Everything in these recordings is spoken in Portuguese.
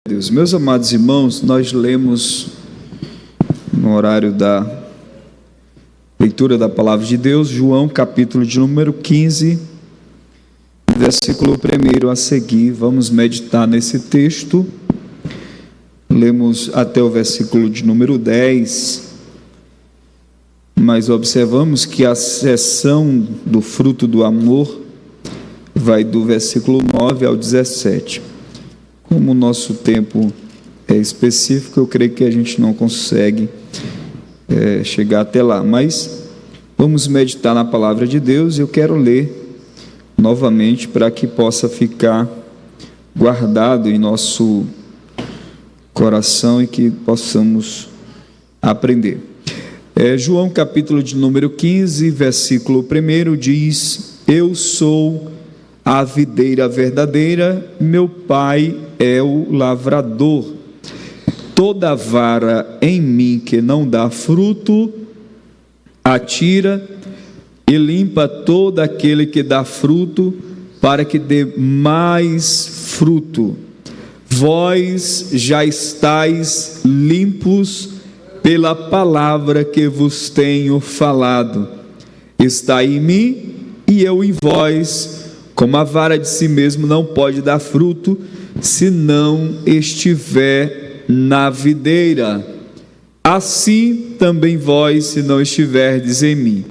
Deus, meus amados irmãos, nós lemos no horário da leitura da palavra de Deus, João capítulo de número 15, versículo 1 a seguir. Vamos meditar nesse texto. Lemos até o versículo de número 10, mas observamos que a seção do fruto do amor vai do versículo 9 ao 17. Como o nosso tempo é específico, eu creio que a gente não consegue chegar até lá, mas vamos meditar na palavra de Deus. Eu quero ler novamente para que possa ficar guardado em nosso coração e que possamos aprender. João capítulo de número 15, versículo 1 diz: Eu sou a videira verdadeira, meu pai é o lavrador. Toda vara em mim que não dá fruto, atira, e limpa todo aquele que dá fruto, para que dê mais fruto. Vós já estáis limpos pela palavra que vos tenho falado. Está em mim e eu em vós. Como a vara de si mesmo não pode dar fruto, se não estiver na videira, assim também vós, se não estiverdes em mim.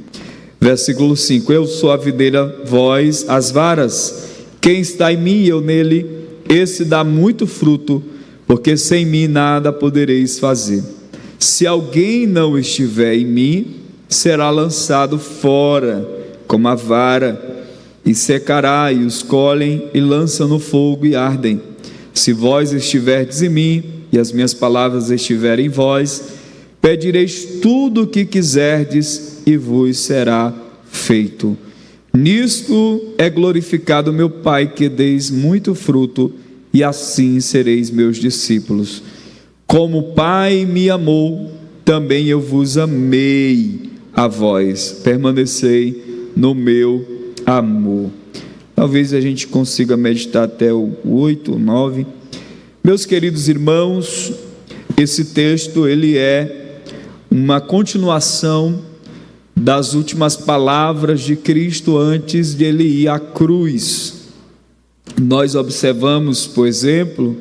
Versículo 5: Eu sou a videira, vós as varas. Quem está em mim e eu nele, esse dá muito fruto, porque sem mim nada podereis fazer. Se alguém não estiver em mim, será lançado fora como a vara, e secará, e os colhem e lançam no fogo e ardem. Se vós estiverdes em mim, e as minhas palavras estiverem em vós, pedireis tudo o que quiserdes, e vos será feito. Nisto é glorificado meu Pai, que deis muito fruto, e assim sereis meus discípulos. Como o Pai me amou, também eu vos amei a vós. Permanecei no meu amor. Talvez a gente consiga meditar até o 8, o 9. Meus queridos irmãos, esse texto ele é uma continuação das últimas palavras de Cristo antes de ele ir à cruz. Nós observamos, por exemplo,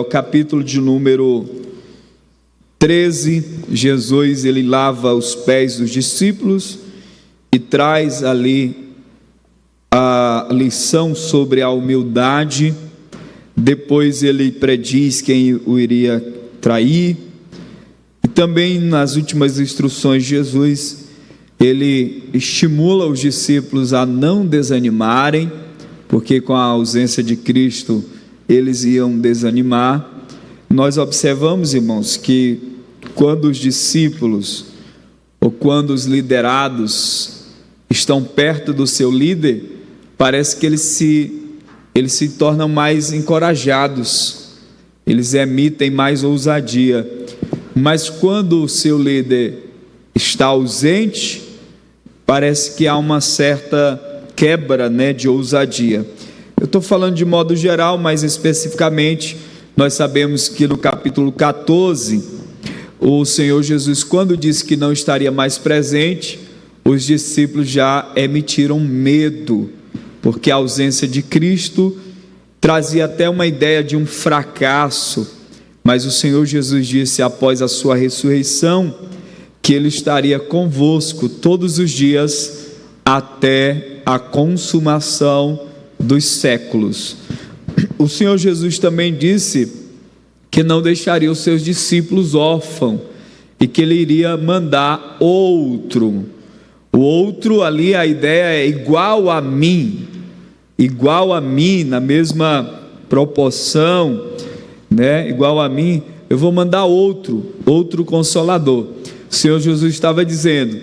capítulo de número 13, Jesus ele lava os pés dos discípulos e traz ali a lição sobre a humildade. Depois ele prediz quem o iria trair, e também nas últimas instruções de Jesus, ele estimula os discípulos a não desanimarem, porque com a ausência de Cristo eles iam desanimar. Nós observamos, irmãos, que quando os discípulos ou quando os liderados estão perto do seu líder, parece que eles se tornam mais encorajados, eles emitem mais ousadia. Mas quando o seu líder está ausente, parece que há uma certa quebra, de ousadia. Eu estou falando de modo geral, mas especificamente nós sabemos que no capítulo 14, o Senhor Jesus, quando disse que não estaria mais presente, os discípulos já emitiram medo, porque a ausência de Cristo trazia até uma ideia de um fracasso. Mas o Senhor Jesus disse, após a sua ressurreição, que Ele estaria convosco todos os dias, até a consumação dos séculos. O Senhor Jesus também disse que não deixaria os seus discípulos órfãos, e que Ele iria mandar outro. O outro ali, a ideia é igual a mim, na mesma proporção, igual a mim, eu vou mandar outro consolador. O Senhor Jesus estava dizendo,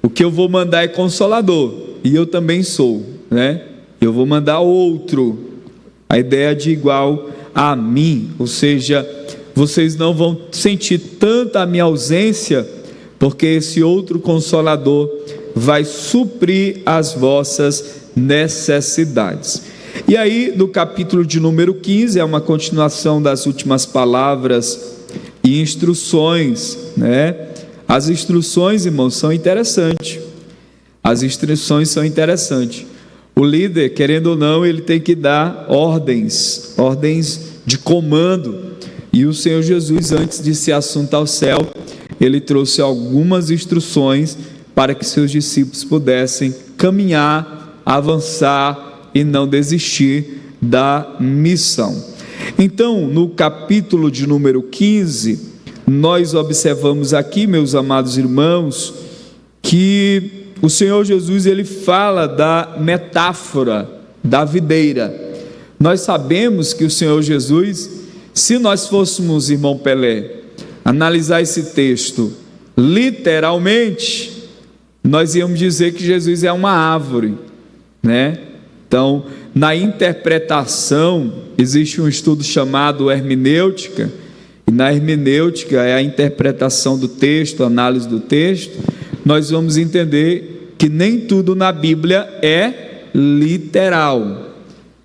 o que eu vou mandar é consolador, e eu também sou, eu vou mandar outro, a ideia de igual a mim, ou seja, vocês não vão sentir tanta a minha ausência, porque esse outro consolador vai suprir as vossas necessidades. E aí, no capítulo de número 15, é uma continuação das últimas palavras e instruções, né? As instruções, irmãos, são interessantes. As instruções são interessantes. O líder, querendo ou não, ele tem que dar ordens de comando. E o Senhor Jesus, antes de ser assunto ao céu, ele trouxe algumas instruções para que seus discípulos pudessem caminhar, avançar e não desistir da missão. Então, no capítulo de número 15, nós observamos aqui, meus amados irmãos, que o Senhor Jesus, ele fala da metáfora da videira. Nós sabemos que o Senhor Jesus, se nós fôssemos, irmão Pelé, analisar esse texto literalmente, nós íamos dizer que Jesus é uma árvore, né? Então, na interpretação, existe um estudo chamado hermenêutica, e na hermenêutica é a interpretação do texto, a análise do texto. Nós vamos entender que nem tudo na Bíblia é literal,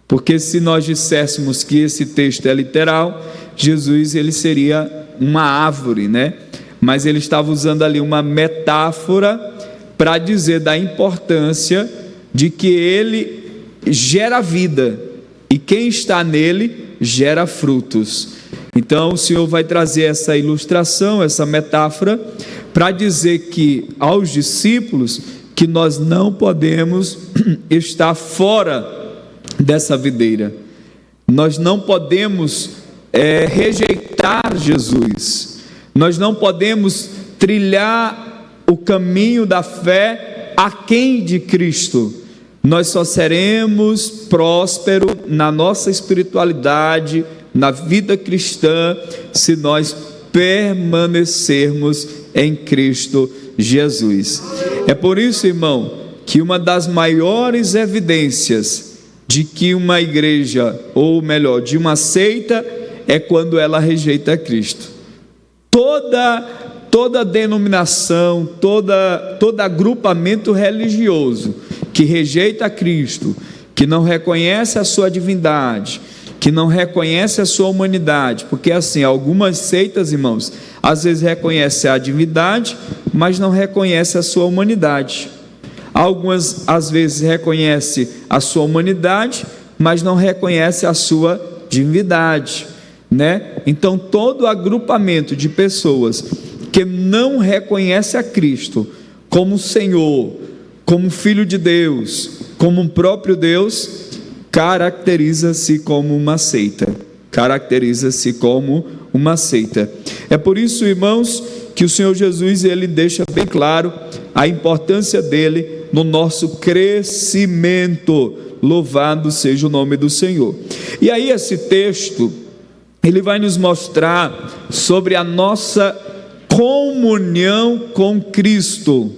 porque se nós disséssemos que esse texto é literal, Jesus ele seria uma árvore, né? Mas ele estava usando ali uma metáfora para dizer da importância de que ele gera vida, e quem está nele gera frutos. Então o Senhor vai trazer essa ilustração, essa metáfora, para dizer que aos discípulos que nós não podemos estar fora dessa videira, nós não podemos rejeitar Jesus, nós não podemos trilhar o caminho da fé aquém de Cristo. Nós só seremos prósperos na nossa espiritualidade, na vida cristã, se nós permanecermos em Cristo Jesus. É por isso, irmão, que uma das maiores evidências de que uma igreja, ou melhor, de uma seita, é quando ela rejeita Cristo. Toda denominação, todo agrupamento religioso que rejeita Cristo, que não reconhece a sua divindade, que não reconhece a sua humanidade, porque assim, algumas seitas, irmãos, às vezes reconhecem a divindade, mas não reconhecem a sua humanidade. Algumas, às vezes, reconhecem a sua humanidade, mas não reconhecem a sua divindade, né? Então, todo agrupamento de pessoas que não reconhece a Cristo como Senhor, como Filho de Deus, como um próprio Deus, caracteriza-se como uma seita. Caracteriza-se como uma seita. É por isso, irmãos, que o Senhor Jesus ele deixa bem claro a importância dele no nosso crescimento. Louvado seja o nome do Senhor. E aí esse texto ele vai nos mostrar sobre a nossa comunhão com Cristo.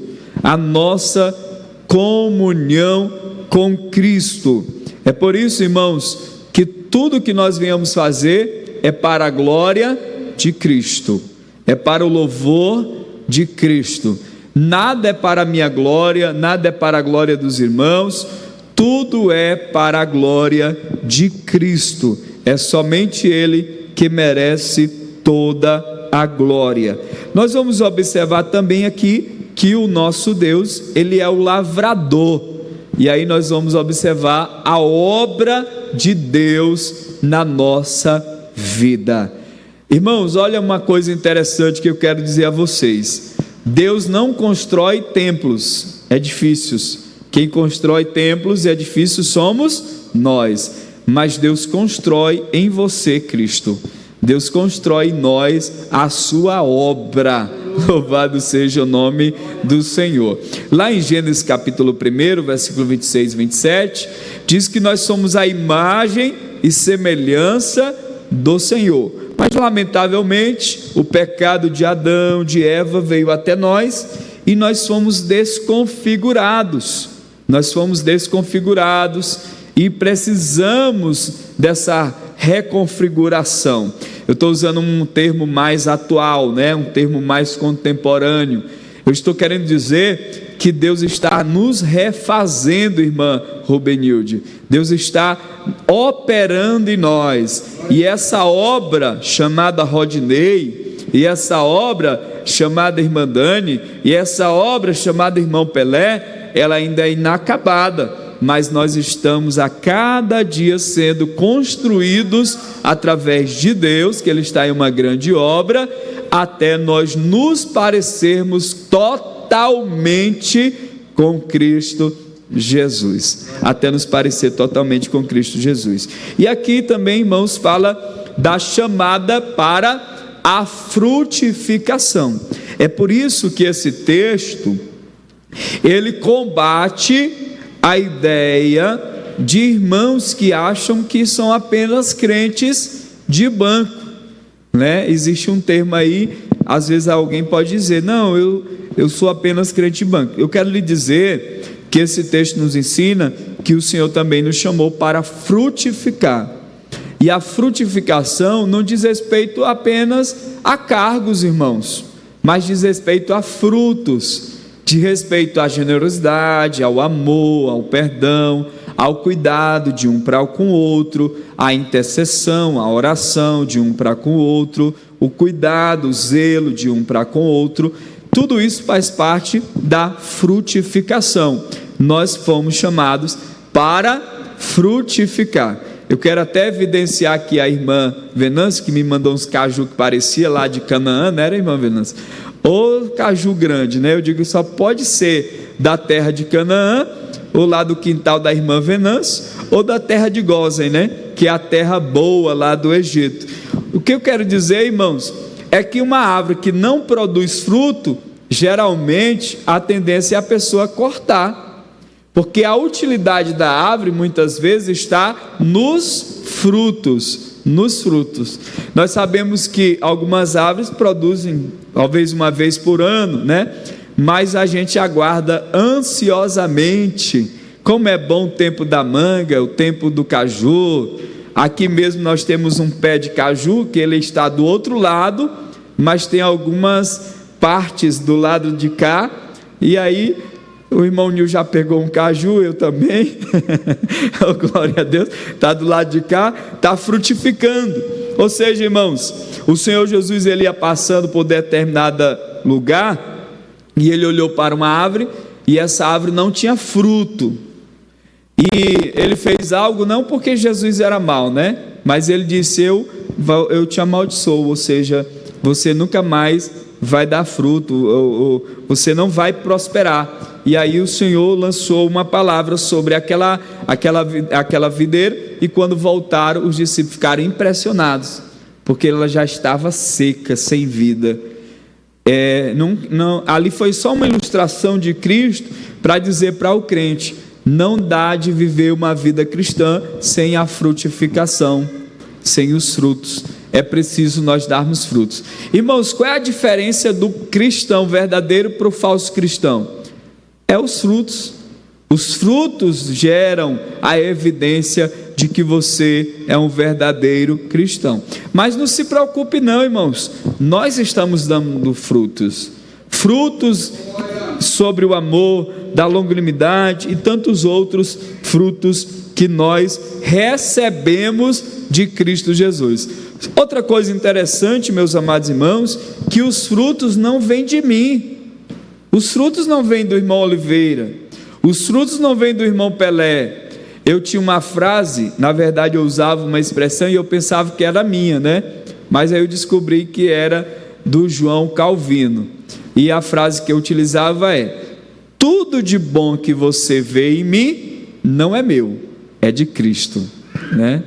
A nossa comunhão com Cristo. É por isso, irmãos, que tudo que nós venhamos fazer é para a glória de Cristo, é para o louvor de Cristo. Nada é para a minha glória, nada é para a glória dos irmãos, tudo é para a glória de Cristo. É somente Ele que merece toda a glória. Nós vamos observar também aqui que o nosso Deus, Ele é o lavrador. E aí nós vamos observar a obra de Deus na nossa vida. Irmãos, olha uma coisa interessante que eu quero dizer a vocês. Deus não constrói templos edifícios. Quem constrói templos e edifícios somos nós. Mas Deus constrói em você, Cristo. Deus constrói em nós a sua obra. Louvado seja o nome do Senhor. Lá em Gênesis capítulo 1, versículo 26 e 27, diz que nós somos a imagem e semelhança do Senhor. Mas lamentavelmente, o pecado de Adão, de Eva veio até nós e nós fomos desconfigurados. Nós fomos desconfigurados e precisamos dessa reconfiguração. Eu estou usando um termo mais atual, né? Um termo mais contemporâneo. Eu estou querendo dizer que Deus está nos refazendo, irmã Rubenilde. Deus está operando em nós. E essa obra chamada Rodney, e essa obra chamada irmã Dani, e essa obra chamada irmão Pelé, ela ainda é inacabada, mas nós estamos a cada dia sendo construídos através de Deus, que Ele está em uma grande obra, até nós nos parecermos totalmente com Cristo Jesus, até nos parecer totalmente com Cristo Jesus. E aqui também, irmãos, fala da chamada para a frutificação. É por isso que esse texto, ele combate a ideia de irmãos que acham que são apenas crentes de banco, né? Existe um termo aí, às vezes alguém pode dizer, não, eu sou apenas crente de banco. Eu quero lhe dizer que esse texto nos ensina que o Senhor também nos chamou para frutificar. E a frutificação não diz respeito apenas a cargos, irmãos, mas diz respeito a frutos, de respeito à generosidade, ao amor, ao perdão, ao cuidado de um para com o outro, à intercessão, à oração de um para com o outro, o cuidado, o zelo de um para com o outro. Tudo isso faz parte da frutificação. Nós fomos chamados para frutificar. Eu quero até evidenciar aqui a irmã Venâncio, que me mandou uns caju que parecia lá de Canaã, não era, irmã Venâncio? Ou caju grande, né? Eu digo que só pode ser da terra de Canaã, ou lá do quintal da irmã Venâncio, ou da terra de Gósen, né? Que é a terra boa lá do Egito. O que eu quero dizer, irmãos, é que uma árvore que não produz fruto, geralmente a tendência é a pessoa cortar, porque a utilidade da árvore muitas vezes está nos frutos. Nós sabemos que algumas árvores produzem talvez uma vez por ano, né? Mas a gente aguarda ansiosamente. Como é bom o tempo da manga, o tempo do caju. Aqui mesmo nós temos um pé de caju que ele está do outro lado, mas tem algumas partes do lado de cá, e aí o irmão Nil já pegou um caju, eu também, oh, glória a Deus, está do lado de cá, está frutificando. Ou seja, irmãos, o Senhor Jesus, ele ia passando por determinado lugar, e ele olhou para uma árvore, e essa árvore não tinha fruto, e ele fez algo, não porque Jesus era mau, né? Mas ele disse, eu te amaldiçoo, ou seja, você nunca mais vai dar fruto, ou você não vai prosperar. E aí o Senhor lançou uma palavra sobre aquela videira, e quando voltaram, os discípulos ficaram impressionados, porque ela já estava seca, sem vida. Ali foi só uma ilustração de Cristo, para dizer para o crente, não dá de viver uma vida cristã sem a frutificação, sem os frutos. É preciso nós darmos frutos. Irmãos, qual é a diferença do cristão verdadeiro para o falso cristão? É os frutos. Os frutos geram a evidência de que você é um verdadeiro cristão. Mas não se preocupe não, irmãos, nós estamos dando frutos sobre o amor, da longanimidade e tantos outros frutos que nós recebemos de Cristo Jesus. Outra coisa interessante, meus amados irmãos, que os frutos não vêm de mim, os frutos não vêm do irmão Oliveira, os frutos não vêm do irmão Pelé. Eu tinha uma frase, na verdade eu usava uma expressão e eu pensava que era minha, né? Mas aí eu descobri que era do João Calvino, e a frase que eu utilizava é: tudo de bom que você vê em mim não é meu, é de Cristo, né?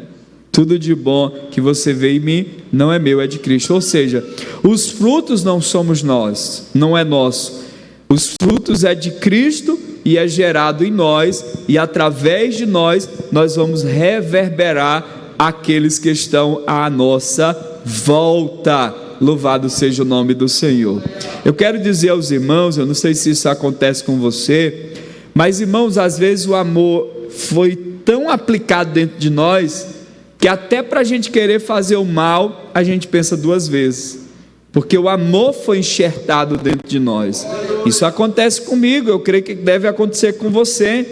Tudo de bom que você vê em mim não é meu, é de Cristo. Ou seja, os frutos não somos nós, não é nosso. Os frutos é de Cristo e é gerado em nós, e através de nós, nós vamos reverberar aqueles que estão à nossa volta. Louvado seja o nome do Senhor. Eu quero dizer aos irmãos, eu não sei se isso acontece com você, mas irmãos, às vezes o amor foi tão aplicado dentro de nós, que até para a gente querer fazer o mal, a gente pensa duas vezes. porque o amor foi enxertado dentro de nós. Isso acontece comigo, eu creio que deve acontecer com você.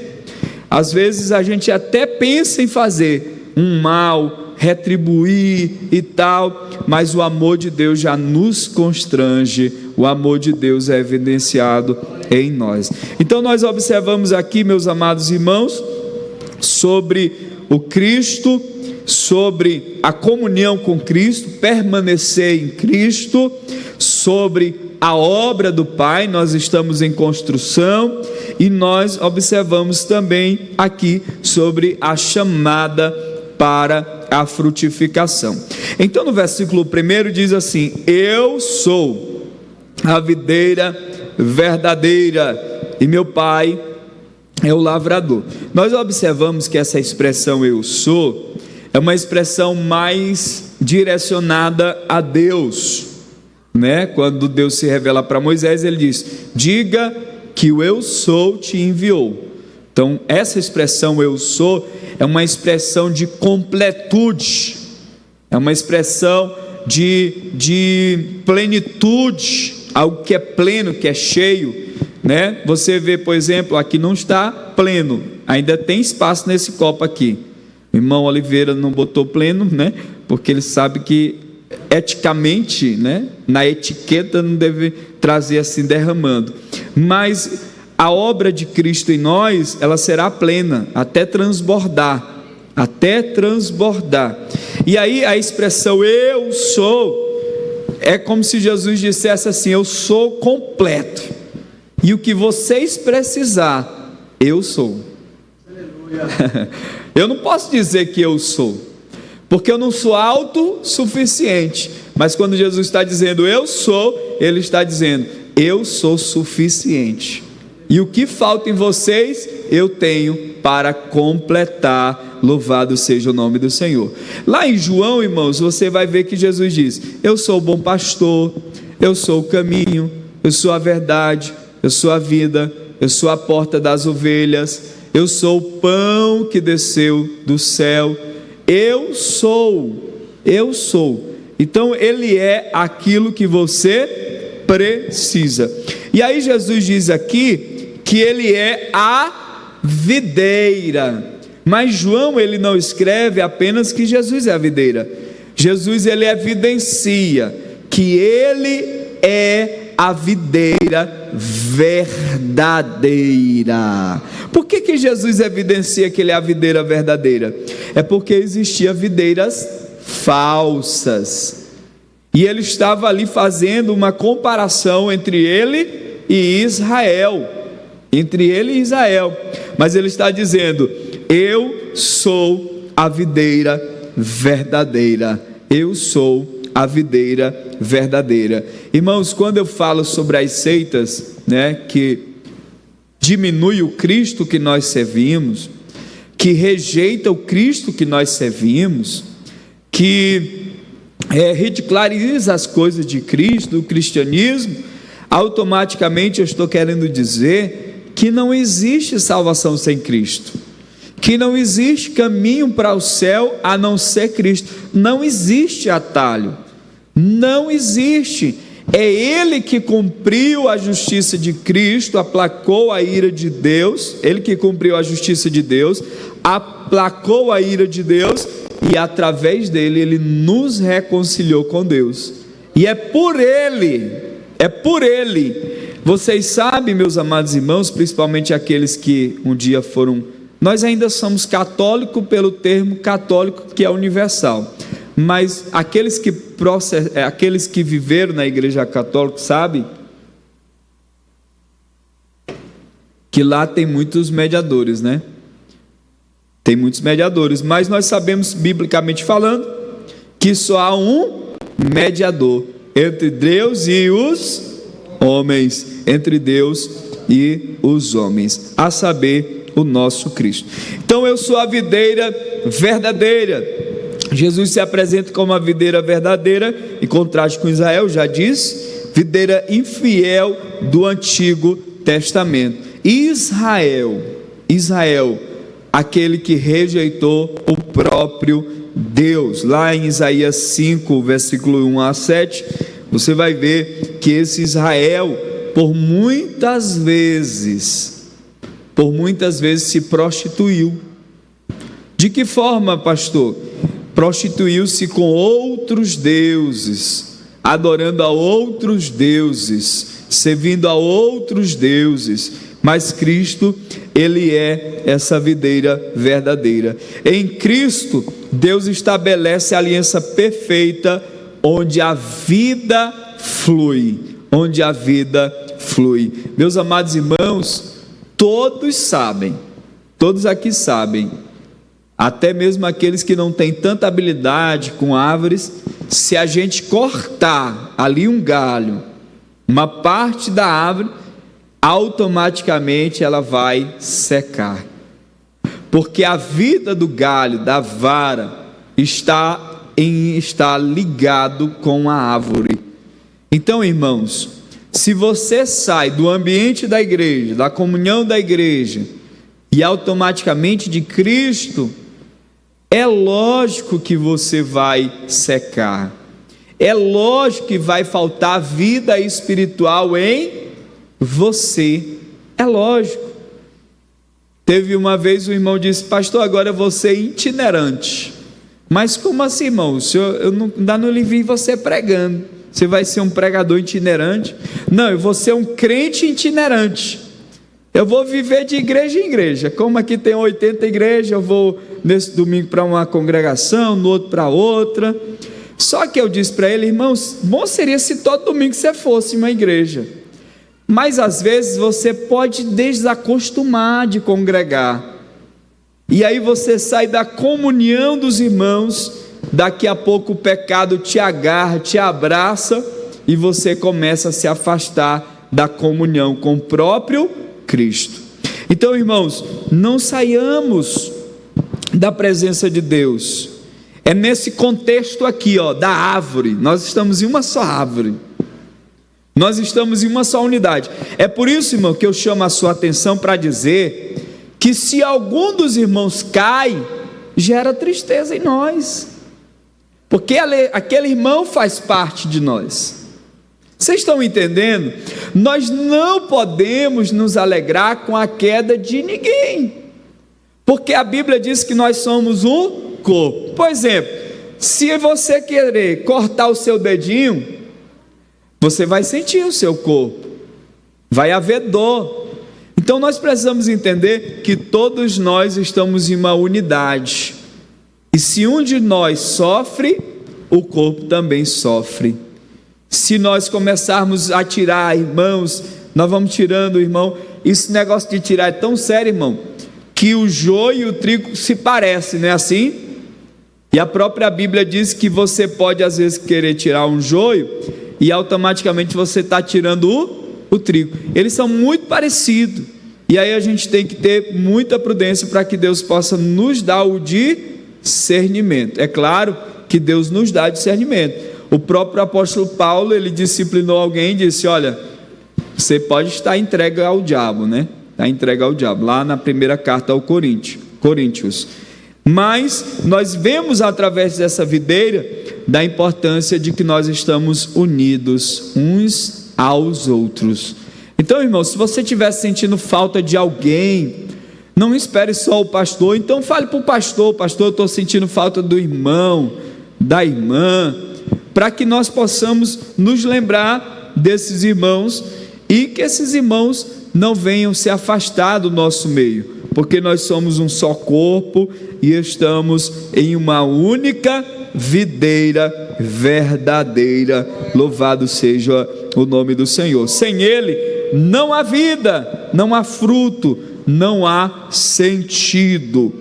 Às vezes a gente até pensa em fazer um mal, retribuir e tal, mas o amor de Deus já nos constrange, o amor de Deus é evidenciado em nós. Então nós observamos aqui, meus amados irmãos, sobre o Cristo, sobre a comunhão com Cristo, permanecer em Cristo, sobre a obra do Pai. Nós estamos em construção, e nós observamos também aqui sobre a chamada para a frutificação. Então no versículo 1 diz assim: eu sou a videira verdadeira e meu Pai é o lavrador. Nós observamos que essa expressão eu sou é uma expressão mais direcionada a Deus, né? Quando Deus se revela para Moisés, ele diz: diga que o eu sou te enviou. Então essa expressão eu sou é uma expressão de completude, é uma expressão de plenitude, algo que é pleno, que é cheio, né? Você vê, por exemplo, aqui não está pleno, ainda tem espaço nesse copo aqui. O irmão Oliveira não botou pleno, né? Porque ele sabe que eticamente, né? Na etiqueta não deve trazer assim derramando, mas a obra de Cristo em nós, ela será plena, até transbordar, e aí a expressão eu sou, é como se Jesus dissesse assim: eu sou completo, e o que vocês precisar, eu sou. Eu não posso dizer que eu sou, porque eu não sou autossuficiente, mas quando Jesus está dizendo eu sou, ele está dizendo eu sou suficiente, e o que falta em vocês, eu tenho para completar. Louvado seja o nome do Senhor. Lá em João, irmãos, você vai ver que Jesus diz: eu sou o bom pastor, eu sou o caminho, eu sou a verdade, eu sou a vida, eu sou a porta das ovelhas, eu sou o pão que desceu do céu, eu sou. Então ele é aquilo que você precisa. E aí Jesus diz aqui que ele é a videira, mas João ele não escreve apenas que Jesus é a videira. Jesus ele evidencia que ele é a videira verdadeira. Por que Jesus evidencia que ele é a videira verdadeira? É porque existiam videiras falsas, e ele estava ali fazendo uma comparação entre ele e Israel, mas ele está dizendo: eu sou a videira verdadeira, eu sou a videira verdadeira. Irmãos, quando eu falo sobre as seitas, né, que diminui o Cristo que nós servimos, que rejeita o Cristo que nós servimos, que ridiculariza as coisas de Cristo, do cristianismo, automaticamente eu estou querendo dizer que não existe salvação sem Cristo, que não existe caminho para o céu a não ser Cristo. Não existe atalho, não existe. É Ele que cumpriu a justiça de Cristo, aplacou a ira de Deus. Ele que cumpriu a justiça de Deus, aplacou a ira de Deus, e através dele ele nos reconciliou com Deus. E é por ele. Vocês sabem, meus amados irmãos, principalmente aqueles que um dia foram... Nós ainda somos católicos pelo termo católico, que é universal, mas aqueles que viveram na igreja católica sabem que lá tem muitos mediadores, né? Tem muitos mediadores, mas nós sabemos, biblicamente falando, que só há um mediador entre Deus e os homens, a saber, o nosso Cristo. Então eu sou a videira verdadeira. Jesus se apresenta como a videira verdadeira, em contraste com Israel, já disse, videira infiel do Antigo Testamento. Israel, aquele que rejeitou o próprio Deus. Lá em Isaías 5, versículo 1 a 7, você vai ver que esse Israel, por muitas vezes se prostituiu. De que forma, pastor? Prostituiu-se com outros deuses, adorando a outros deuses, servindo a outros deuses. Mas Cristo, Ele é essa videira verdadeira. Em Cristo, Deus estabelece a aliança perfeita, onde a vida flui, Meus amados irmãos, todos aqui sabem, até mesmo aqueles que não têm tanta habilidade com árvores, se a gente cortar ali um galho, uma parte da árvore, automaticamente ela vai secar, porque a vida do galho, da vara, está ligado com a árvore. Então, irmãos, se você sai do ambiente da igreja, da comunhão da igreja, e automaticamente de Cristo, é lógico que você vai secar, é lógico que vai faltar vida espiritual em você, é lógico. Teve uma vez um irmão disse: pastor, agora eu vou ser itinerante. Mas como assim, irmão? Eu ainda não lhe vi você pregando. Você vai ser um pregador itinerante? Não, eu vou ser um crente itinerante. Eu vou viver de igreja em igreja. Como aqui tem 80 igrejas, eu vou nesse domingo para uma congregação, no outro para outra. Só que eu disse para ele: irmãos, bom seria se todo domingo você fosse uma igreja. Mas às vezes você pode desacostumar de congregar. E aí você sai da comunhão dos irmãos, daqui a pouco o pecado te agarra, te abraça, e você começa a se afastar da comunhão com o próprio Cristo. Então, irmãos, não saiamos da presença de Deus. É nesse contexto aqui, da árvore. Nós estamos em uma só árvore. Nós estamos em uma só unidade. É por isso, irmão, que eu chamo a sua atenção para dizer que se algum dos irmãos cai, gera tristeza em nós, porque aquele irmão faz parte de nós. Vocês estão entendendo? Nós não podemos nos alegrar com a queda de ninguém, porque a Bíblia diz que nós somos um corpo. Por exemplo, se você querer cortar o seu dedinho, você vai sentir o seu corpo, vai haver dor. Então nós precisamos entender que todos nós estamos em uma unidade, e se um de nós sofre, o corpo também sofre. Se nós começarmos a tirar, irmãos, nós vamos tirando, irmão. Esse negócio de tirar é tão sério, irmão, que o joio e o trigo se parecem, não é assim? E a própria Bíblia diz que você pode às vezes querer tirar um joio e automaticamente você está tirando o trigo. Eles são muito parecidos, e aí a gente tem que ter muita prudência para que Deus possa nos dar o discernimento. É claro que Deus nos dá discernimento. O próprio apóstolo Paulo, ele disciplinou alguém e disse: olha, você pode estar entregue ao diabo, né? Está entregue ao diabo, lá na primeira carta ao Coríntios. Mas nós vemos através dessa videira da importância de que nós estamos unidos uns aos outros. Então, irmão, se você estiver sentindo falta de alguém, não espere só o pastor. Então fale para o pastor: pastor, eu estou sentindo falta do irmão, da irmã, para que nós possamos nos lembrar desses irmãos, e que esses irmãos não venham se afastar do nosso meio, porque nós somos um só corpo e estamos em uma única videira verdadeira. Louvado seja o nome do Senhor. Sem Ele não há vida, não há fruto, não há sentido.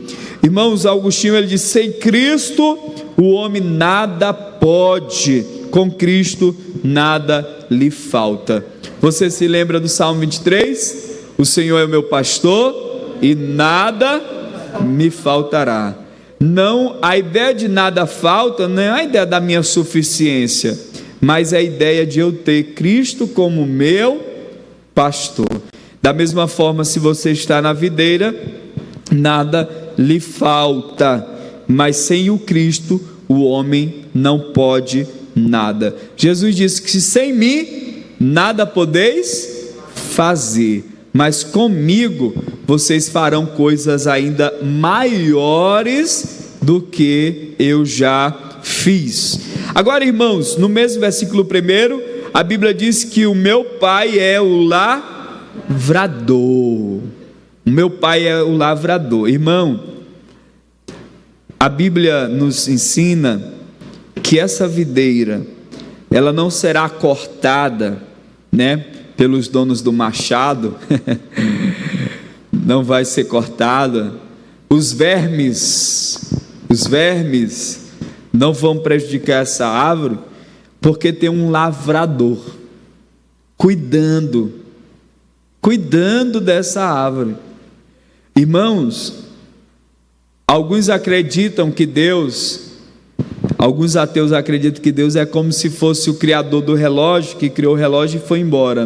Irmãos, Agostinho, ele diz: sem Cristo o homem nada pode, com Cristo nada lhe falta. Você se lembra do Salmo 23? O Senhor é o meu pastor e nada me faltará. Não, a ideia de nada falta não é a ideia da minha suficiência, mas é a ideia de eu ter Cristo como meu pastor. Da mesma forma, se você está na videira, nada lhe falta, mas sem o Cristo o homem não pode nada. Jesus disse que sem mim nada podeis fazer, mas comigo vocês farão coisas ainda maiores do que eu já fiz. Agora, irmãos, no mesmo versículo 1, a Bíblia diz que o meu pai é o lavrador. O meu pai é o lavrador. Irmão, a Bíblia nos ensina que essa videira, ela não será cortada, pelos donos do machado, não vai ser cortada. Os vermes não vão prejudicar essa árvore, porque tem um lavrador cuidando dessa árvore. Irmãos, alguns ateus acreditam que Deus é como se fosse o criador do relógio, que criou o relógio e foi embora,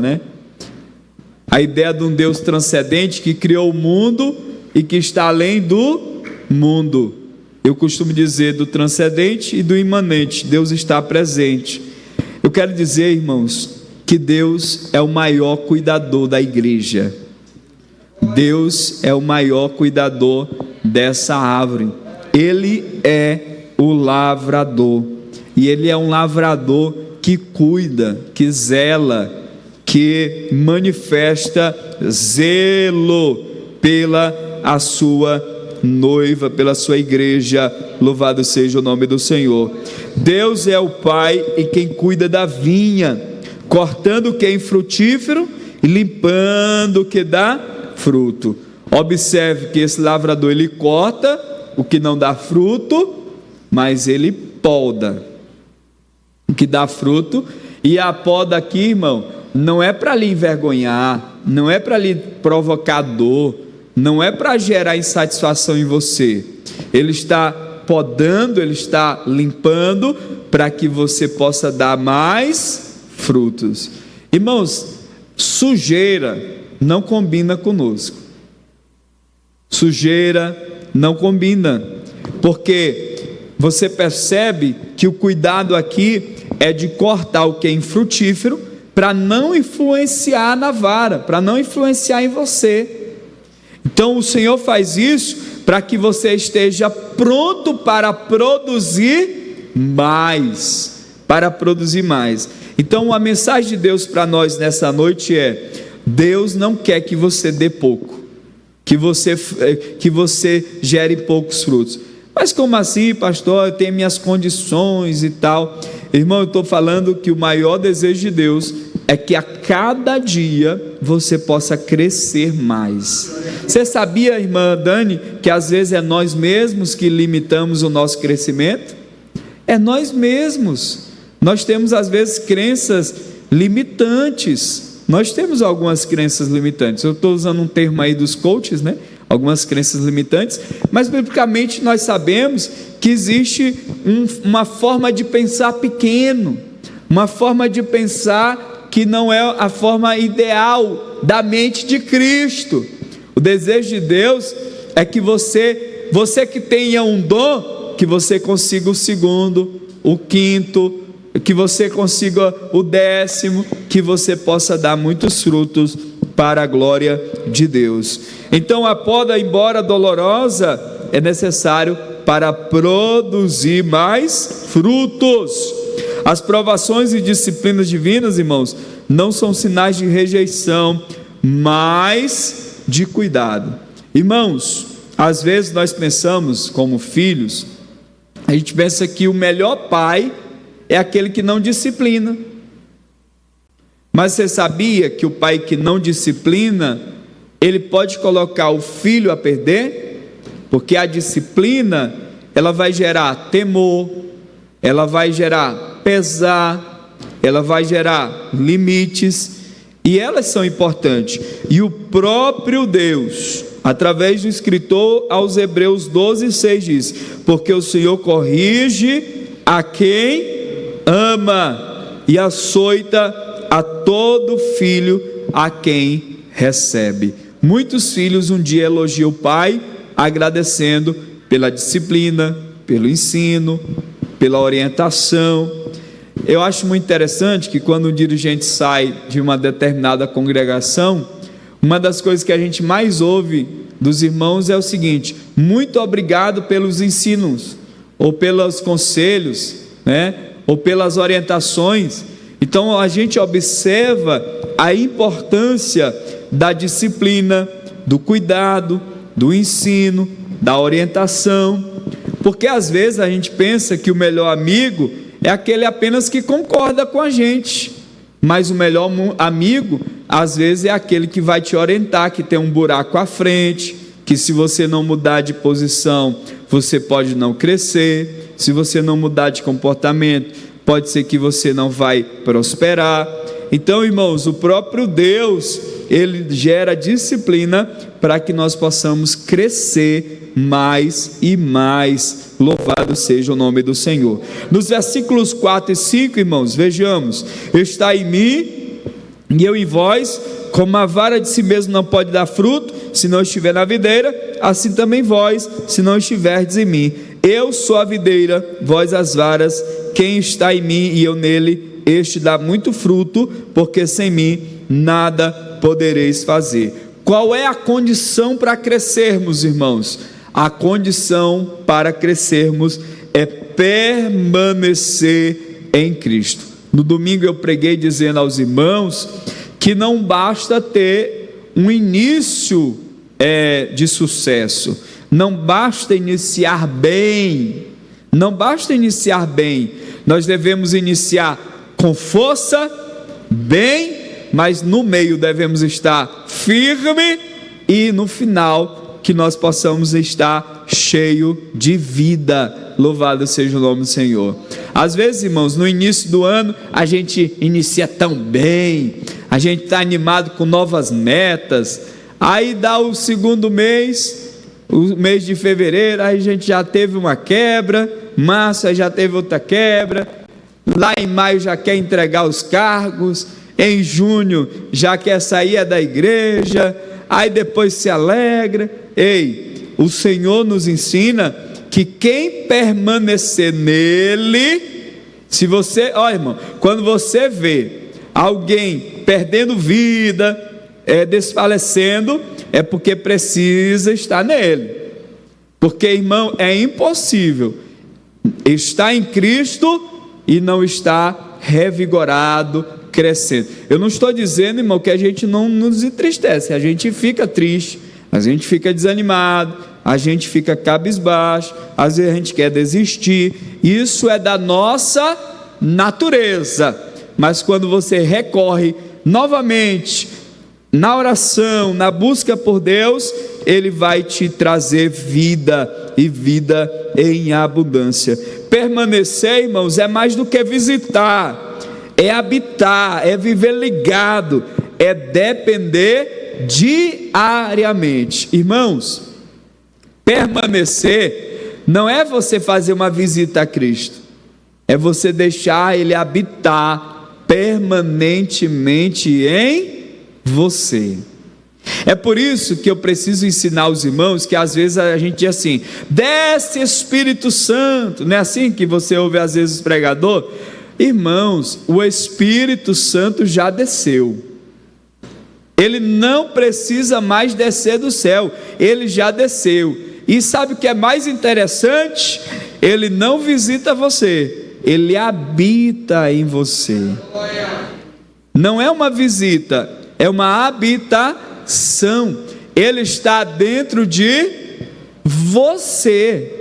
A ideia de um Deus transcendente que criou o mundo e que está além do mundo. Eu costumo dizer do transcendente e do imanente. Deus está presente. Eu quero dizer, irmãos, que Deus é o maior cuidador da igreja. Deus é o maior cuidador dessa árvore. Ele é o lavrador, e Ele é um lavrador que cuida, que zela, que manifesta zelo pela a sua noiva, pela sua igreja. Louvado seja o nome do Senhor. Deus é o Pai e quem cuida da vinha, cortando o que é infrutífero e limpando o que dá fruto. Observe que esse lavrador, ele corta o que não dá fruto, mas ele poda o que dá fruto. E a poda aqui, irmão, não é para lhe envergonhar, não é para lhe provocar dor, não é para gerar insatisfação em você. Ele está podando, ele está limpando para que você possa dar mais frutos. Irmãos, sujeira não combina conosco. Sujeira não combina, porque você percebe que o cuidado aqui é de cortar o que é infrutífero para não influenciar na vara, para não influenciar em você. Então o Senhor faz isso para que você esteja pronto para produzir mais, Então a mensagem de Deus para nós nessa noite é: Deus não quer que você dê pouco, que você gere poucos frutos. Mas como assim, pastor? Eu tenho minhas condições e tal. Irmão, eu estou falando que o maior desejo de Deus é que a cada dia você possa crescer mais. Você sabia, irmã Dani, que às vezes é nós mesmos que limitamos o nosso crescimento? É nós mesmos. Nós temos às vezes crenças limitantes. Nós temos algumas crenças limitantes. Eu estou usando um termo aí dos coaches, algumas crenças limitantes, mas biblicamente nós sabemos que existe uma forma de pensar pequeno, uma forma de pensar que não é a forma ideal da mente de Cristo. O desejo de Deus é que você que tenha um dom, que você consiga o segundo, o quinto, que você consiga o 10º, que você possa dar muitos frutos para a glória de Deus. Então a poda, embora dolorosa, é necessário para produzir mais frutos. As provações e disciplinas divinas, irmãos, não são sinais de rejeição, mas de cuidado. Irmãos, às vezes nós pensamos como filhos, a gente pensa que o melhor pai é aquele que não disciplina. Mas você sabia que o pai que não disciplina, ele pode colocar o filho a perder? Porque a disciplina, ela vai gerar temor, ela vai gerar pesar, ela vai gerar limites, e elas são importantes. E o próprio Deus, através do escritor aos Hebreus 12:6 diz: porque o Senhor corrige a quem ama e açoita a todo filho a quem recebe. Muitos filhos um dia elogiam o pai, agradecendo pela disciplina, pelo ensino, pela orientação. eu acho muito interessante que quando um dirigente sai de uma determinada congregação, uma das coisas que a gente mais ouve dos irmãos é o seguinte: muito obrigado pelos ensinos, ou pelos conselhos, né? Ou pelas orientações. Então a gente observa a importância da disciplina, do cuidado, do ensino, da orientação, porque às vezes a gente pensa que o melhor amigo é aquele apenas que concorda com a gente, mas o melhor amigo às vezes é aquele que vai te orientar, que tem um buraco à frente, que se você não mudar de posição, você pode não crescer, se você não mudar de comportamento, pode ser que você não vai prosperar. Então, irmãos, o próprio Deus, Ele gera disciplina para que nós possamos crescer mais e mais. Louvado seja o nome do Senhor. Nos versículos 4 e 5, irmãos, vejamos: está em mim e eu em vós, como a vara de si mesmo não pode dar fruto, se não estiver na videira, assim também vós, se não estiverdes em mim. Eu sou a videira, vós as varas. Quem está em mim e eu nele, este dá muito fruto, porque sem mim nada podereis fazer. Qual é a condição para crescermos, irmãos? A condição para crescermos é permanecer em Cristo. No domingo eu preguei dizendo aos irmãos que não basta ter um início de sucesso, não basta iniciar bem, nós devemos iniciar com força, bem, mas no meio devemos estar firme, e no final que nós possamos estar cheio de vida. Louvado seja o nome do Senhor. Às vezes, irmãos, no início do ano a gente inicia tão bem, a gente está animado com novas metas, aí dá o segundo mês, o mês de fevereiro, aí a gente já teve uma quebra, março aí já teve outra quebra, lá em maio já quer entregar os cargos, em junho já quer sair da igreja, aí depois se alegra. Ei, o Senhor nos ensina que quem permanecer nele, se você, ó irmão, quando você vê alguém perdendo vida, desfalecendo, é porque precisa estar nele, porque, irmão, é impossível estar em Cristo e não estar revigorado, crescendo. Eu não estou dizendo, irmão, que a gente não nos entristece, a gente fica triste, a gente fica desanimado, a gente fica cabisbaixo, às vezes a gente quer desistir, isso é da nossa natureza, mas quando você recorre novamente na oração, na busca por Deus, Ele vai te trazer vida, e vida em abundância. Permanecer, irmãos, é mais do que visitar, é habitar, é viver ligado, é depender diariamente. Irmãos, permanecer não é você fazer uma visita a Cristo, é você deixar Ele habitar permanentemente em você. É por isso que eu preciso ensinar os irmãos que às vezes a gente diz assim: desce Espírito Santo, não é assim que você ouve às vezes os pregadores? Irmãos, o Espírito Santo já desceu, ele não precisa mais descer do céu, ele já desceu. E sabe o que é mais interessante? Ele não visita você, ele habita em você. Não é uma visita, é uma habitação. Ele está dentro de você,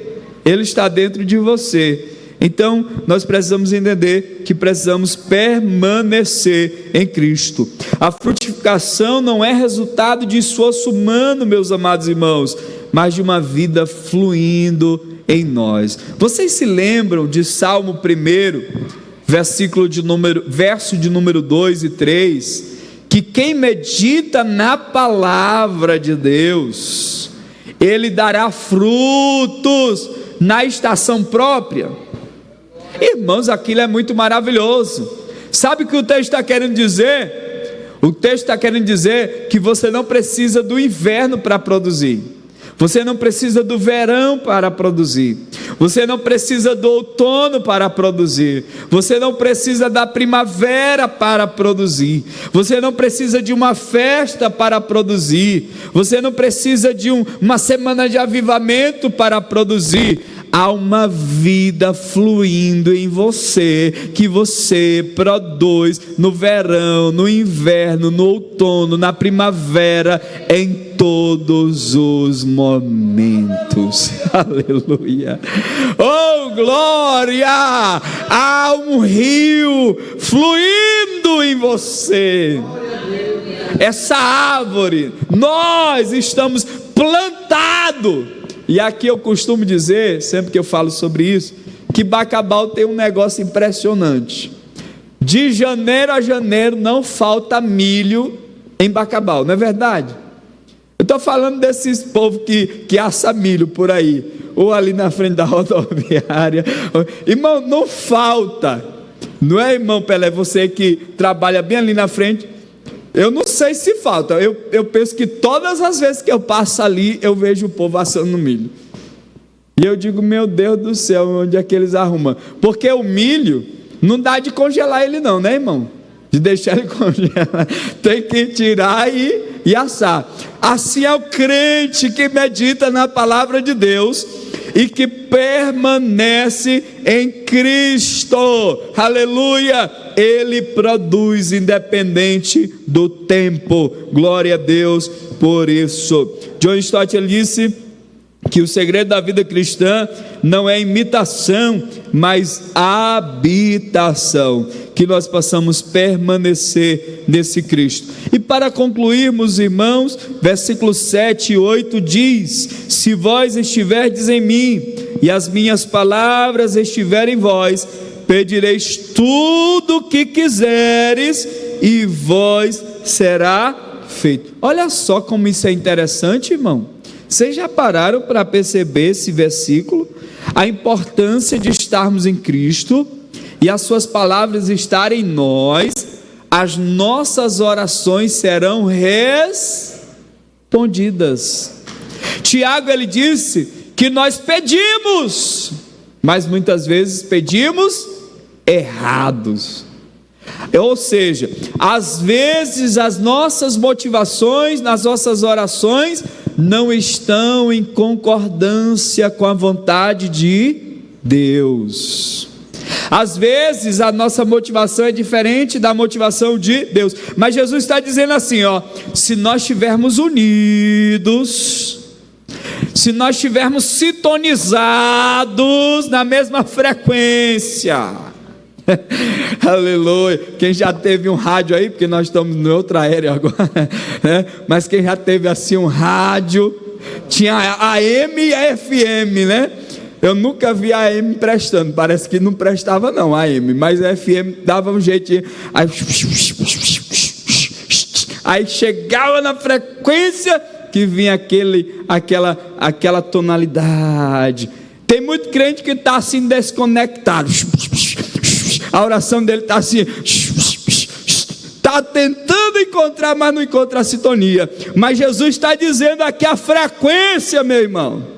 ele está dentro de você. Então nós precisamos entender que precisamos permanecer em Cristo. A frutificação não é resultado de esforço humano, meus amados irmãos, mas de uma vida fluindo em nós. Vocês se lembram de Salmo 1, verso de número 2 e 3, que quem medita na palavra de Deus, ele dará frutos na estação própria. Irmãos, aquilo é muito maravilhoso. Sabe o que o texto está querendo dizer? O texto está querendo dizer que você não precisa do inverno para produzir, Você não precisa do verão para produzir. Você não precisa do outono para produzir. Você não precisa da primavera para produzir. Você não precisa de uma festa para produzir. Você não precisa de uma semana de avivamento para produzir. Há uma vida fluindo em você, que você produz no verão, no inverno, no outono, na primavera, em todos os momentos. Aleluia. Oh, glória! Há um rio fluindo em você. Essa árvore, nós estamos plantados. E aqui eu costumo dizer, sempre que eu falo sobre isso, que Bacabal tem um negócio impressionante. De janeiro a janeiro não falta milho em Bacabal, não é verdade? Eu estou falando desses povos que assa milho por aí, ou ali na frente da rodoviária. Irmão, não falta. Não é, irmão Pelé, você que trabalha bem ali na frente? Eu não sei se falta, eu penso que todas as vezes que eu passo ali, eu vejo o povo assando milho. E eu digo, meu Deus do céu, onde é que eles arrumam? Porque o milho, não dá de congelar ele não, né, irmão? De deixar ele congelar, tem que tirar e assar. Assim é o crente que medita na palavra de Deus e que permanece em Cristo, aleluia, ele produz independente do tempo, glória a Deus por isso. John Stott, ele disse que o segredo da vida cristã não é imitação, mas habitação, que nós possamos permanecer nesse Cristo. E para concluirmos, irmãos, versículos 7 e 8 diz: se vós estiverdes em mim, e as minhas palavras estiverem em vós, pedireis tudo o que quiseres, e vós será feito. Olha só como isso é interessante, irmão. Vocês já pararam para perceber esse versículo? A importância de estarmos em Cristo e as suas palavras estarem em nós, as nossas orações serão respondidas. Tiago, ele disse que nós pedimos, mas muitas vezes pedimos errados. Ou seja, às vezes as nossas motivações nas nossas orações não estão em concordância com a vontade de Deus. Às vezes a nossa motivação é diferente da motivação de Deus, mas Jesus está dizendo assim, ó: se nós estivermos unidos, se nós estivermos sintonizados na mesma frequência, aleluia. Quem já teve um rádio aí, porque nós estamos no outro aéreo agora, né? Mas quem já teve assim um rádio, tinha a AM e a FM, né? Eu nunca vi a AM prestando, parece que não prestava não a AM, mas a FM dava um jeitinho, aí chegava na frequência que vinha aquela tonalidade. Tem muito crente que está assim desconectado, a oração dele está assim, está tentando encontrar, mas não encontra a sintonia. Mas Jesus está dizendo aqui a frequência, meu irmão.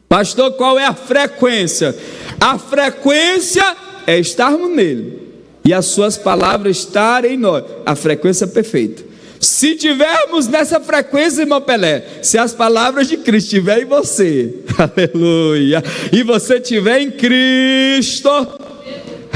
Pastor, qual é a frequência? A frequência é estarmos nele e as suas palavras estarem em nós, a frequência perfeita. Se tivermos nessa frequência, irmão Pelé, se as palavras de Cristo estiverem em você, aleluia, e você estiver em Cristo,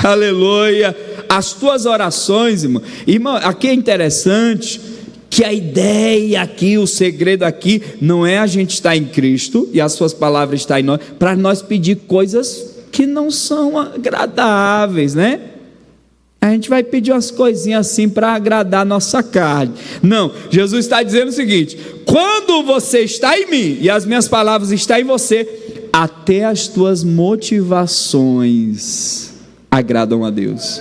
aleluia, as tuas orações, irmão, aqui é interessante que a ideia aqui, o segredo aqui, não é a gente estar em Cristo e as suas palavras estar em nós, para nós pedir coisas que não são agradáveis, né? A gente vai pedir umas coisinhas assim para agradar a nossa carne. Não, Jesus está dizendo o seguinte: quando você está em mim e as minhas palavras estão em você, até as tuas motivações agradam a Deus.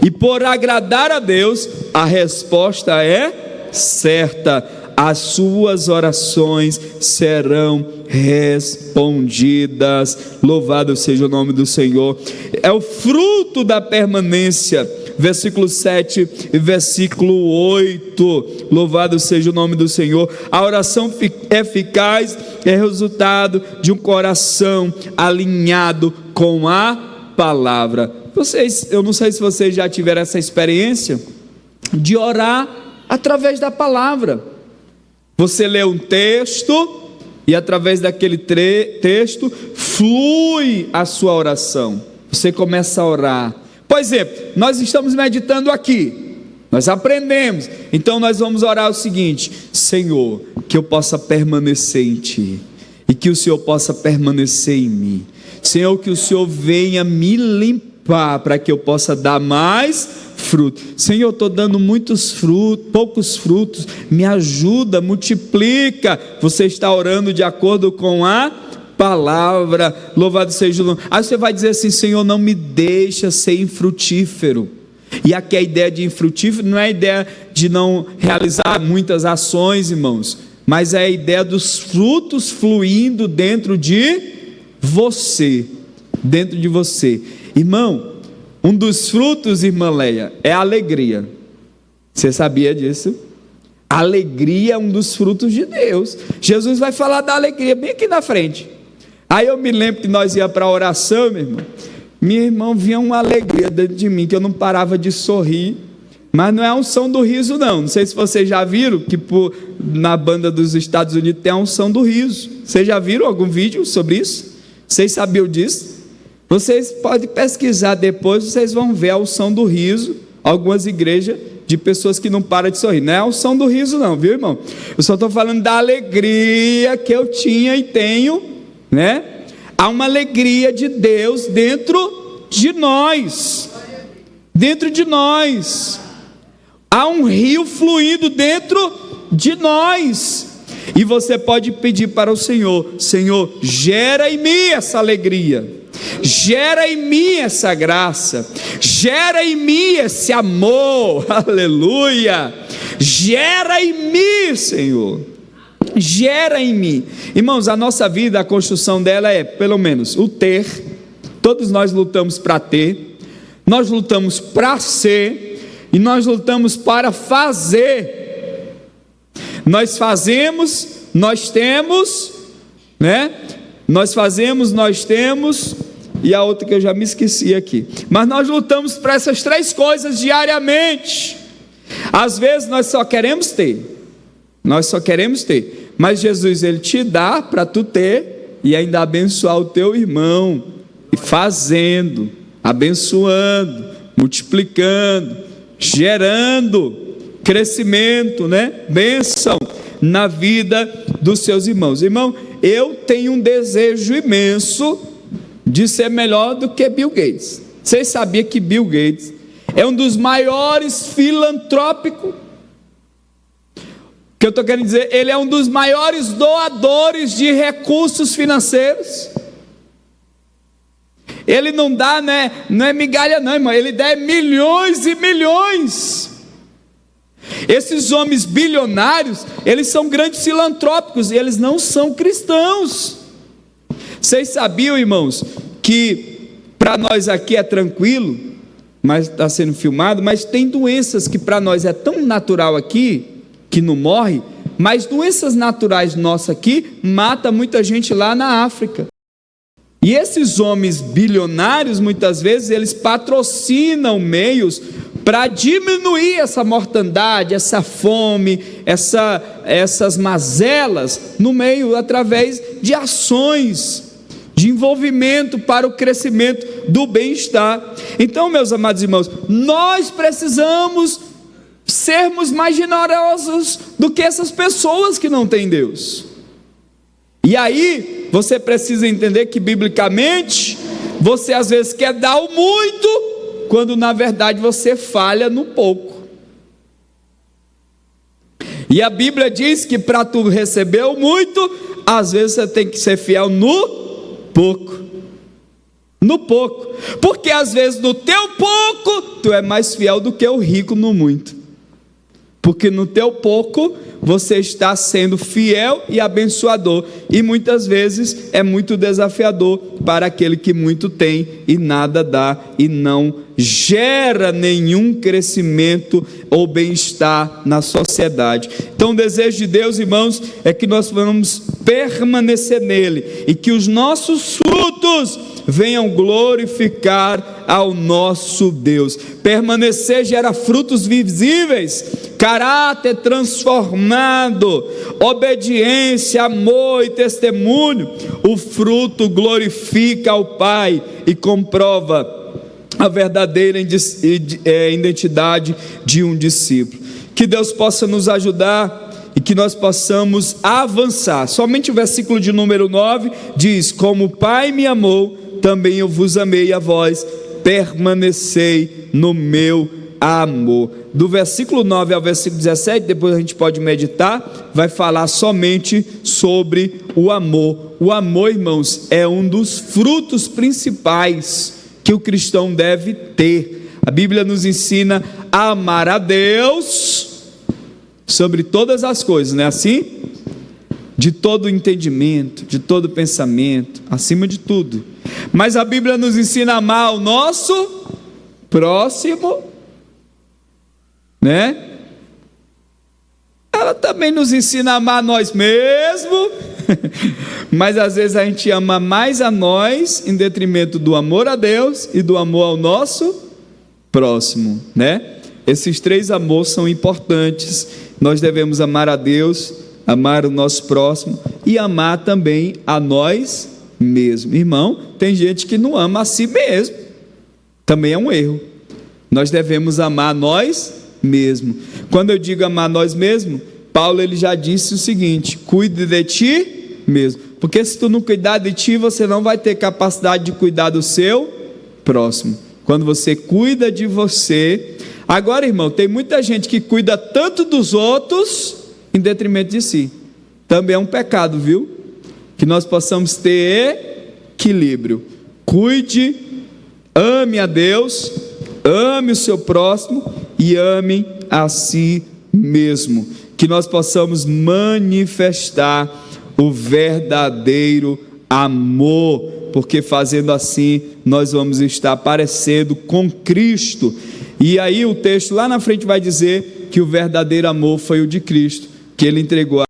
E por agradar a Deus, a resposta é certa. as suas orações serão respondidas. Louvado seja o nome do Senhor. É o fruto da permanência. Versículo 7 e versículo 8. Louvado seja o nome do Senhor. A oração eficaz é resultado de um coração alinhado com a palavra. Eu não sei se vocês já tiveram essa experiência de orar através da palavra. Você lê um texto e através daquele texto flui a sua oração. Você começa a orar. Por exemplo, nós estamos meditando aqui, nós aprendemos, então nós vamos orar o seguinte: Senhor, que eu possa permanecer em Ti, e que o Senhor possa permanecer em mim. Senhor, que o Senhor venha me limpar, para que eu possa dar mais fruto. Senhor, eu estou dando muitos frutos, poucos frutos, me ajuda, multiplica. Você está orando de acordo com a palavra. Louvado seja o nome. Aí você vai dizer assim: Senhor, não me deixa ser infrutífero. E aqui a ideia de infrutífero não é a ideia de não realizar muitas ações, irmãos, mas é a ideia dos frutos fluindo dentro de você, dentro de você. Irmão, um dos frutos, irmã Leia, é a alegria. Você sabia disso? A alegria é um dos frutos de Deus. Jesus vai falar da alegria bem aqui na frente. Aí eu me lembro que nós íamos para a oração, meu irmão. Minha irmã, vinha uma alegria dentro de mim, que eu não parava de sorrir. Mas não é a unção do riso, não. Não sei se vocês já viram que na banda dos Estados Unidos tem a unção do riso. Vocês já viram algum vídeo sobre isso? Vocês sabiam disso? Vocês podem pesquisar depois, vocês vão ver a unção do riso. Algumas igrejas de pessoas que não param de sorrir. Não é a unção do riso não, viu, irmão? Eu só estou falando da alegria que eu tinha e tenho, né? Há uma alegria de Deus dentro de nós. Dentro de nós. Há um rio fluindo dentro de nós. E você pode pedir para o Senhor: Senhor, gera em mim essa alegria. Gera em mim essa graça, gera em mim esse amor, aleluia, gera em mim, Senhor, gera em mim. Irmãos, a nossa vida, a construção dela é, pelo menos, o ter. Todos nós lutamos para ter, nós lutamos para ser, e nós lutamos para fazer. Nós fazemos, nós temos, né? Nós fazemos, nós temos, e a outra que eu já me esqueci aqui. Mas nós lutamos para essas três coisas diariamente. Às vezes nós só queremos ter, mas Jesus, Ele te dá para tu ter, e ainda abençoar o teu irmão, e fazendo, abençoando, multiplicando, gerando crescimento, né? Bênção na vida dos seus irmãos. Irmão, eu tenho um desejo imenso de ser melhor do que Bill Gates. Vocês sabiam que Bill Gates é um dos maiores filantrópicos? O que eu estou querendo dizer? Ele é um dos maiores doadores de recursos financeiros. Ele não dá, né? Não é migalha não, irmão. Ele dá milhões e milhões. Esses homens bilionários, eles são grandes filantrópicos, e eles não são cristãos. Vocês sabiam, irmãos, que para nós aqui é tranquilo, mas está sendo filmado, mas tem doenças que para nós é tão natural aqui, que não morre, mas doenças naturais nossas aqui, mata muita gente lá na África. E esses homens bilionários, muitas vezes, eles patrocinam meios para diminuir essa mortandade, essa fome, essas mazelas no meio, através de ações de envolvimento para o crescimento do bem-estar. Então, meus amados irmãos, nós precisamos sermos mais generosos do que essas pessoas que não têm Deus. E aí, você precisa entender que, biblicamente, você às vezes quer dar o muito, quando na verdade você falha no pouco. E a Bíblia diz que para tu receber o muito, às vezes você tem que ser fiel no pouco. No pouco. Porque às vezes no teu pouco, tu é mais fiel do que o rico no muito. porque no teu pouco você está sendo fiel e abençoador, e muitas vezes é muito desafiador para aquele que muito tem e nada dá e não gera nenhum crescimento ou bem-estar na sociedade. Então o desejo de Deus, irmãos, é que nós vamos permanecer nele e que os nossos frutos venham glorificar ao nosso Deus. Permanecer gera frutos visíveis, caráter transformado, obediência, amor e testemunho. O fruto glorifica ao Pai e comprova a verdadeira identidade de um discípulo. Que Deus possa nos ajudar e que nós possamos avançar. Somente o versículo de número 9 diz: como o Pai me amou, também eu vos amei, a vós permanecei no meu amor. Do versículo 9 ao versículo 17, depois a gente pode meditar, vai falar somente sobre o amor. O amor, irmãos, é um dos frutos principais que o cristão deve ter. A Bíblia nos ensina a amar a Deus sobre todas as coisas, não é assim? De todo entendimento, de todo pensamento, acima de tudo. Mas a Bíblia nos ensina a amar o nosso próximo, né? Ela também nos ensina a amar nós mesmos, mas às vezes a gente ama mais a nós em detrimento do amor a Deus e do amor ao nosso próximo, né? Esses três amores são importantes. Nós devemos amar a Deus, amar o nosso próximo e amar também a nós mesmos. Irmão, tem gente que não ama a si mesmo, também é um erro. Nós devemos amar nós mesmos. Quando eu digo amar nós mesmos, Paulo ele já disse o seguinte: cuide de ti mesmo, porque se tu não cuidar de ti, você não vai ter capacidade de cuidar do seu próximo. Quando você cuida de você. Agora, irmão, tem muita gente que cuida tanto dos outros em detrimento de si. Também é um pecado, viu? Que nós possamos ter equilíbrio. Cuide, ame a Deus, ame o seu próximo e ame a si mesmo. Que nós possamos manifestar o verdadeiro amor, porque fazendo assim nós vamos estar parecendo com Cristo. E aí o texto lá na frente vai dizer que o verdadeiro amor foi o de Cristo, que ele entregou